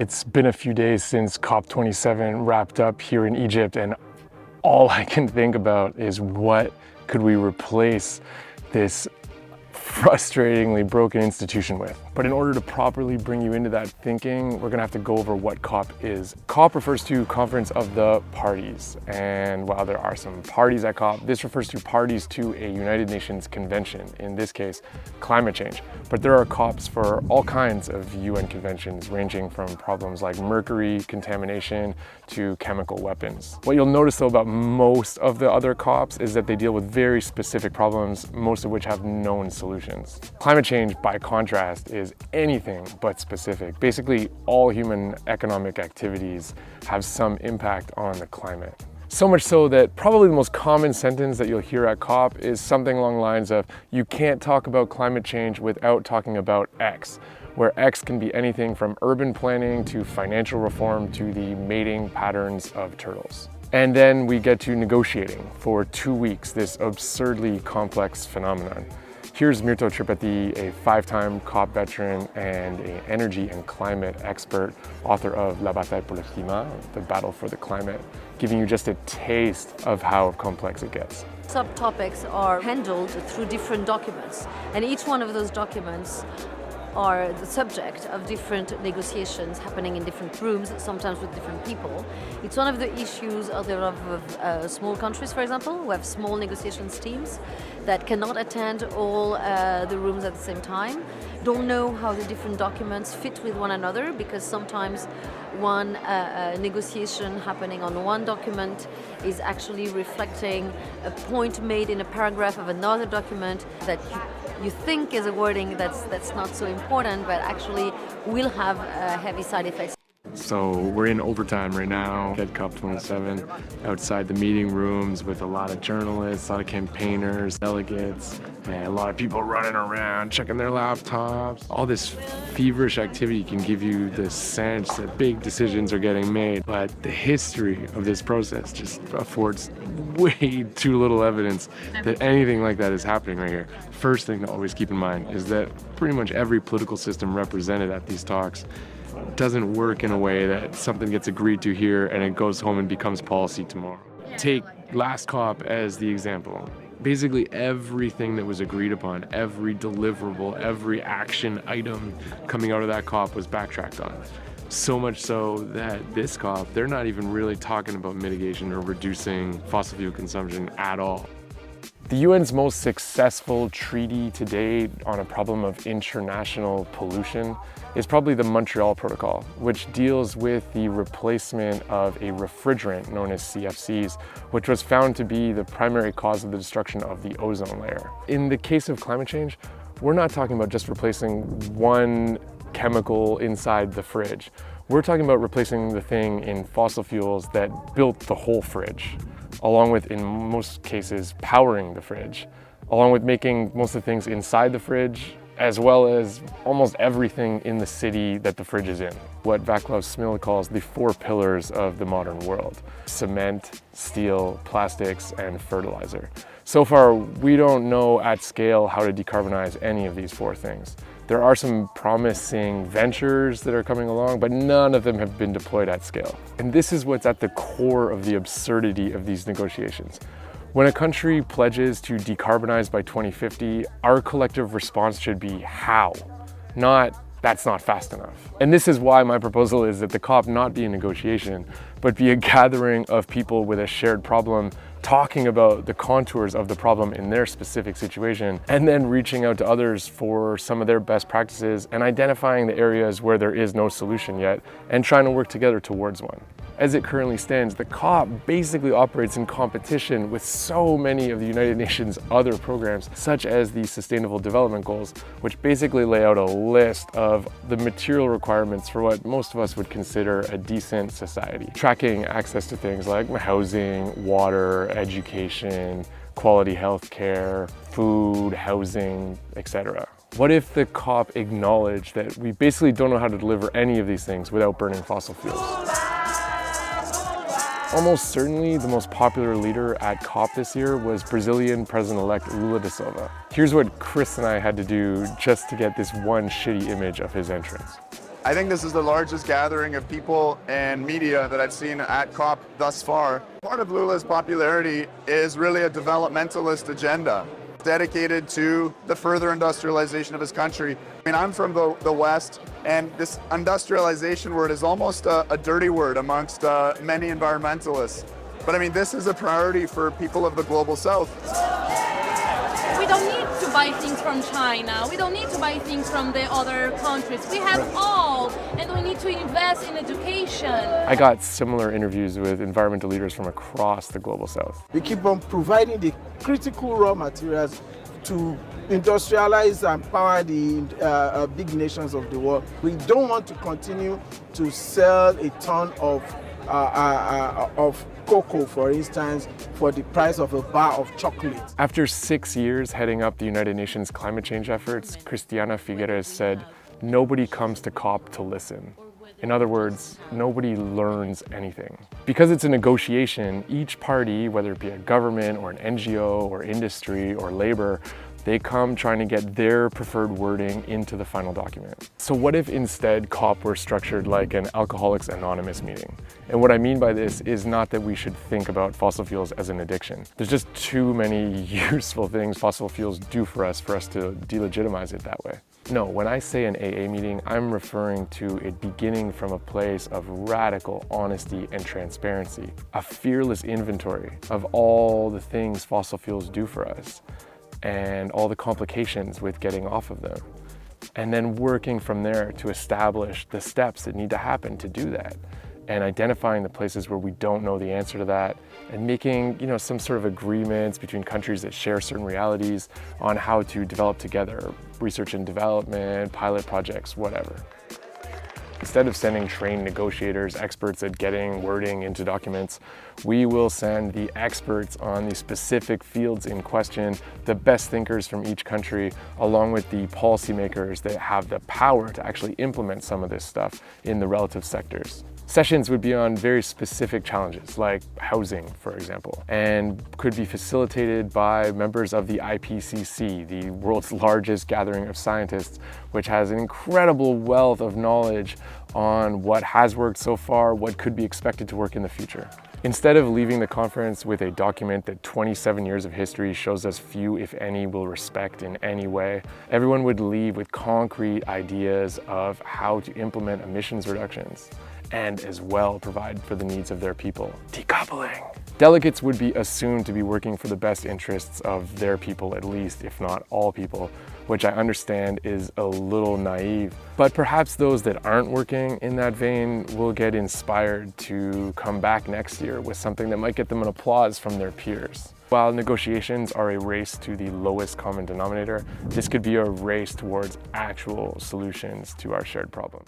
It's been a few days since COP27 wrapped up here in Egypt, and all I can think about is what could we replace this frustratingly broken institution with. But in order to properly bring you into that thinking, we're gonna have to go over what COP is. COP refers to Conference of the Parties, and while there are some parties at COP, this refers to parties to a United Nations convention, in this case, climate change. But there are COPs for all kinds of UN conventions, ranging from problems like mercury contamination to chemical weapons. What you'll notice though about most of the other COPs is that they deal with very specific problems, most of which have known solutions. Climate change, by contrast, is anything but specific. Basically, all human economic activities have some impact on the climate. So much so that probably the most common sentence that you'll hear at COP is something along the lines of, you can't talk about climate change without talking about X, where X can be anything from urban planning to financial reform to the mating patterns of turtles. And then we get to negotiating for 2 weeks, this absurdly complex phenomenon. Here's Mirto Tripati, a 5-time COP veteran and an energy and climate expert, author of La Bataille pour le climat, The Battle for the Climate, giving you just a taste of how complex it gets. Subtopics are handled through different documents, and each one of those documents are the subject of different negotiations happening in different rooms, sometimes with different people. It's one of the issues of small countries, for example, who have small negotiations teams that cannot attend all the rooms at the same time, don't know how the different documents fit with one another, because sometimes one negotiation happening on one document is actually reflecting a point made in a paragraph of another document that you think is a wording that's not so important, but actually will have heavy side effects. So we're in overtime right now at COP27, outside the meeting rooms with a lot of journalists, a lot of campaigners, delegates, and a lot of people running around, checking their laptops. All this feverish activity can give you the sense that big decisions are getting made, but the history of this process just affords way too little evidence that anything like that is happening right here. First thing to always keep in mind is that pretty much every political system represented at these talks doesn't work in a way that something gets agreed to here and it goes home and becomes policy tomorrow. Take last COP as the example. Basically everything that was agreed upon, every deliverable, every action item coming out of that COP was backtracked on. So much so that this COP, they're not even really talking about mitigation or reducing fossil fuel consumption at all. The UN's most successful treaty to date on a problem of international pollution is probably the Montreal Protocol, which deals with the replacement of a refrigerant known as CFCs, which was found to be the primary cause of the destruction of the ozone layer. In the case of climate change, we're not talking about just replacing one chemical inside the fridge. We're talking about replacing the thing in fossil fuels that built the whole fridge, along with, in most cases, powering the fridge, along with making most of the things inside the fridge, as well as almost everything in the city that the fridge is in. What Vaclav Smil calls the 4 pillars of the modern world: cement, steel, plastics, and fertilizer. So far, we don't know at scale how to decarbonize any of these 4 things. There are some promising ventures that are coming along, but none of them have been deployed at scale. And this is what's at the core of the absurdity of these negotiations. When a country pledges to decarbonize by 2050, our collective response should be how, not that's not fast enough. And this is why my proposal is that the COP not be a negotiation, but be a gathering of people with a shared problem, talking about the contours of the problem in their specific situation, and then reaching out to others for some of their best practices and identifying the areas where there is no solution yet and trying to work together towards one. As it currently stands, the COP basically operates in competition with so many of the United Nations' other programs, such as the Sustainable Development Goals, which basically lay out a list of the material requirements for what most of us would consider a decent society. Tracking access to things like housing, water, education, quality health care, food, housing, etc. What if the COP acknowledged that we basically don't know how to deliver any of these things without burning fossil fuels? Almost certainly the most popular leader at COP this year was Brazilian President-elect Lula da Silva. Here's what Chris and I had to do just to get this one shitty image of his entrance. I think this is the largest gathering of people and media that I've seen at COP thus far. Part of Lula's popularity is really a developmentalist agenda dedicated to the further industrialization of his country. I mean, I'm from the West, and this industrialization word is almost a dirty word amongst many environmentalists. But I mean, this is a priority for people of the global South. We don't need to buy things from China. We don't need to buy things from the other countries. We have all, and we need to invest in education. I got similar interviews with environmental leaders from across the global South. We keep on providing the critical raw materials to industrialize and power the big nations of the world. We don't want to continue to sell a ton of cocoa, for instance, for the price of a bar of chocolate. After 6 years heading up the United Nations climate change efforts, Cristiana Figueres said, "Nobody comes to COP to listen." In other words, nobody learns anything. Because it's a negotiation, each party, whether it be a government or an NGO or industry or labor, they come trying to get their preferred wording into the final document. So what if instead COP were structured like an Alcoholics Anonymous meeting? And what I mean by this is not that we should think about fossil fuels as an addiction. There's just too many useful things fossil fuels do for us to delegitimize it that way. No, when I say an AA meeting, I'm referring to it beginning from a place of radical honesty and transparency, a fearless inventory of all the things fossil fuels do for us, and all the complications with getting off of them. And then working from there to establish the steps that need to happen to do that. And identifying the places where we don't know the answer to that, and making, some sort of agreements between countries that share certain realities on how to develop together, research and development, pilot projects, whatever. Instead of sending trained negotiators, experts at getting wording into documents, we will send the experts on the specific fields in question, the best thinkers from each country, along with the policymakers that have the power to actually implement some of this stuff in the relative sectors. Sessions would be on very specific challenges, like housing, for example, and could be facilitated by members of the IPCC, the world's largest gathering of scientists, which has an incredible wealth of knowledge on what has worked so far, what could be expected to work in the future. Instead of leaving the conference with a document that 27 years of history shows us few, if any, will respect in any way, everyone would leave with concrete ideas of how to implement emissions reductions and as well provide for the needs of their people. Decoupling. Delegates would be assumed to be working for the best interests of their people, at least, if not all people, which I understand is a little naive. But perhaps those that aren't working in that vein will get inspired to come back next year with something that might get them an applause from their peers. While negotiations are a race to the lowest common denominator, this could be a race towards actual solutions to our shared problem.